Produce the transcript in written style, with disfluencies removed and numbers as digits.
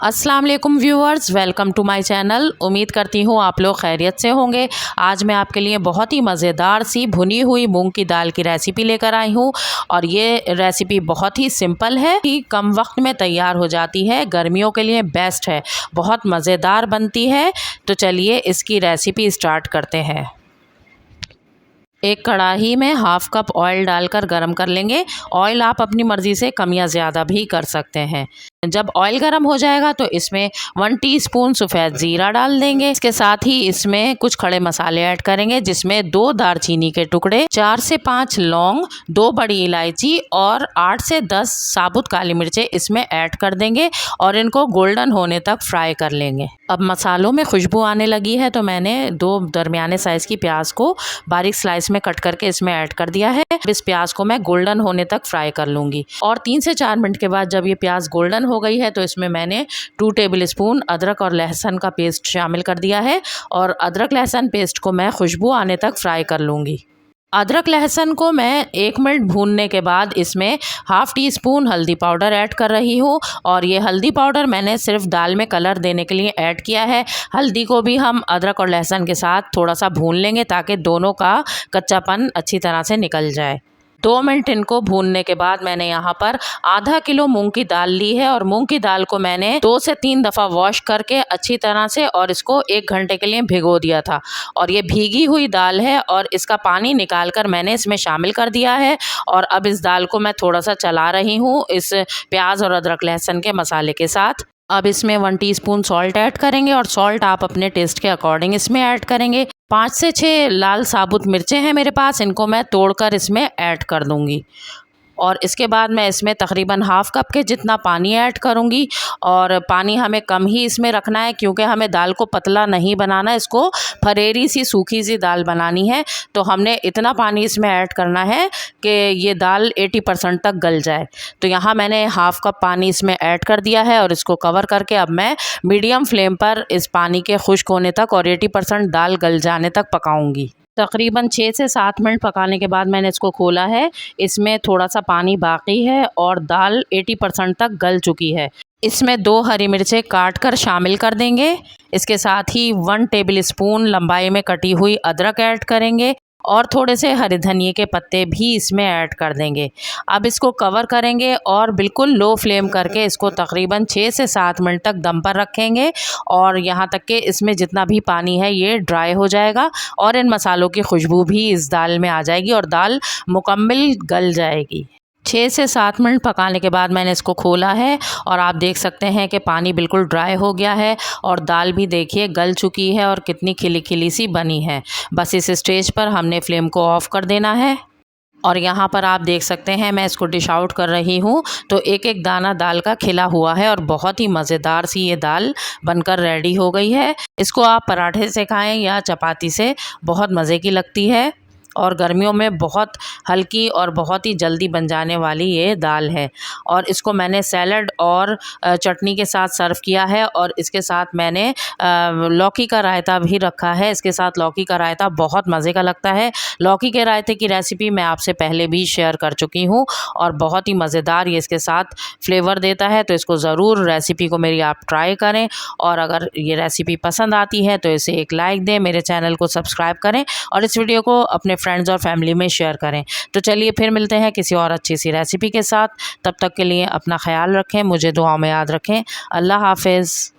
अस्सलाम वालेकुम viewers, welcome to my channel. उम्मीद करती हूँ आप लोग खैरियत से होंगे। आज मैं आपके लिए बहुत ही मज़ेदार सी भुनी हुई मूंग की दाल की रेसिपी लेकर आई हूँ और ये रेसिपी बहुत ही सिंपल है कि कम वक्त में तैयार हो जाती है। गर्मियों के लिए बेस्ट है, बहुत मज़ेदार बनती है। तो चलिए इसकी रेसिपी स्टार्ट करते हैं। एक कढ़ाई में हाफ कप ऑयल डालकर गरम कर लेंगे। ऑयल आप अपनी मर्ज़ी से कम या ज़्यादा भी कर सकते हैं। जब ऑयल गर्म हो जाएगा तो इसमें 1 टीस्पून सफ़ेद ज़ीरा डाल देंगे। इसके साथ ही इसमें कुछ खड़े मसाले ऐड करेंगे, जिसमें 2 दालचीनी के टुकड़े, 4 से 5 लौंग, 2 बड़ी इलायची और 8 से 10 साबुत काली मिर्चें इसमें ऐड कर देंगे और इनको गोल्डन होने तक फ्राई कर लेंगे। अब मसालों में खुशबू आने लगी है तो मैंने 2 दरमियाने साइज़ की प्याज को बारीक स्लाइस में कट करके इसमें ऐड कर दिया है। इस प्याज को मैं गोल्डन होने तक फ्राई कर लूँगी और 3 से 4 मिनट के बाद जब ये प्याज गोल्डन हो गई है तो इसमें मैंने 2 टेबल स्पून अदरक और लहसुन का पेस्ट शामिल कर दिया है और अदरक लहसुन पेस्ट को मैं खुशबू आने तक फ्राई कर लूँगी। अदरक लहसुन को मैं 1 मिनट भूनने के बाद इसमें हाफ़ टी स्पून हल्दी पाउडर ऐड कर रही हूँ और ये हल्दी पाउडर मैंने सिर्फ दाल में कलर देने के लिए ऐड किया है। हल्दी को भी हम अदरक और लहसुन के साथ थोड़ा सा भून लेंगे ताकि दोनों का कच्चापन अच्छी तरह से निकल जाए। 2 मिनट इनको भूनने के बाद मैंने यहाँ पर आधा किलो मूंग की दाल ली है और मूंग की दाल को मैंने 2 से 3 दफ़ा वॉश करके अच्छी तरह से और इसको 1 घंटे के लिए भिगो दिया था। और ये भीगी हुई दाल है और इसका पानी निकाल कर मैंने इसमें शामिल कर दिया है और अब इस दाल को मैं थोड़ा सा चला रही हूँ इस प्याज और अदरक लहसुन के मसाले के साथ। अब इसमें 1 टीस्पून सॉल्ट ऐड करेंगे और सॉल्ट आप अपने टेस्ट के अकॉर्डिंग इसमें ऐड करेंगे। 5 से 6 लाल साबुत मिर्चें हैं मेरे पास, इनको मैं तोड़कर इसमें ऐड कर दूंगी और इसके बाद मैं इसमें तकरीबन हाफ़ कप के जितना पानी ऐड करूंगी और पानी हमें कम ही इसमें रखना है क्योंकि हमें दाल को पतला नहीं बनाना, इसको फरेरी सी सूखी सी दाल बनानी है। तो हमने इतना पानी इसमें ऐड करना है कि ये दाल 80% तक गल जाए। तो यहाँ मैंने हाफ़ कप पानी इसमें ऐड कर दिया है और इसको कवर करके अब मैं मीडियम फ्लेम पर इस पानी के खुश्क होने तक और 80% दाल गल जाने तक पकाऊंगी। तकरीबन 6 से 7 मिनट पकाने के बाद मैंने इसको खोला है। इसमें थोड़ा सा पानी बाकी है और दाल 80% तक गल चुकी है। इसमें 2 हरी मिर्चें काट कर शामिल कर देंगे। इसके साथ ही 1 टेबल स्पून लंबाई में कटी हुई अदरक ऐड करेंगे और थोड़े से हरे धनिए के पत्ते भी इसमें ऐड कर देंगे। अब इसको कवर करेंगे और बिल्कुल लो फ्लेम करके इसको तकरीबन 6 से 7 मिनट तक दम पर रखेंगे और यहाँ तक कि इसमें जितना भी पानी है ये ड्राई हो जाएगा और इन मसालों की खुशबू भी इस दाल में आ जाएगी और दाल मुकम्मल गल जाएगी। 6 से 7 मिनट पकाने के बाद मैंने इसको खोला है और आप देख सकते हैं कि पानी बिल्कुल ड्राई हो गया है और दाल भी देखिए गल चुकी है और कितनी खिली खिली सी बनी है। बस इस स्टेज पर हमने फ्लेम को ऑफ़ कर देना है और यहाँ पर आप देख सकते हैं मैं इसको डिश आउट कर रही हूँ तो एक एक दाना दाल का खिला हुआ है और बहुत ही मज़ेदार सी ये दाल बनकर रेडी हो गई है। इसको आप पराठे से खाएं या चपाती से, बहुत मज़े की लगती है और गर्मियों में बहुत हल्की और बहुत ही जल्दी बन जाने वाली ये दाल है। और इसको मैंने सैलड और चटनी के साथ सर्व किया है और इसके साथ मैंने लौकी का रायता भी रखा है। इसके साथ लौकी का रायता बहुत मज़े का लगता है। लौकी के रायते की रेसिपी मैं आपसे पहले भी शेयर कर चुकी हूँ और बहुत ही मज़ेदार ये इसके साथ फ्लेवर देता है। तो इसको ज़रूर रेसिपी को मेरी आप ट्राई करें और अगर ये रेसिपी पसंद आती है तो इसे एक लाइक दें, मेरे चैनल को सब्सक्राइब करें और इस वीडियो को अपने फ्रेंड्स और फैमिली में शेयर करें। तो चलिए फिर मिलते हैं किसी और अच्छी सी रेसिपी के साथ। तब तक के लिए अपना ख्याल रखें, मुझे दुआओं में याद रखें। अल्लाह हाफ़िज़।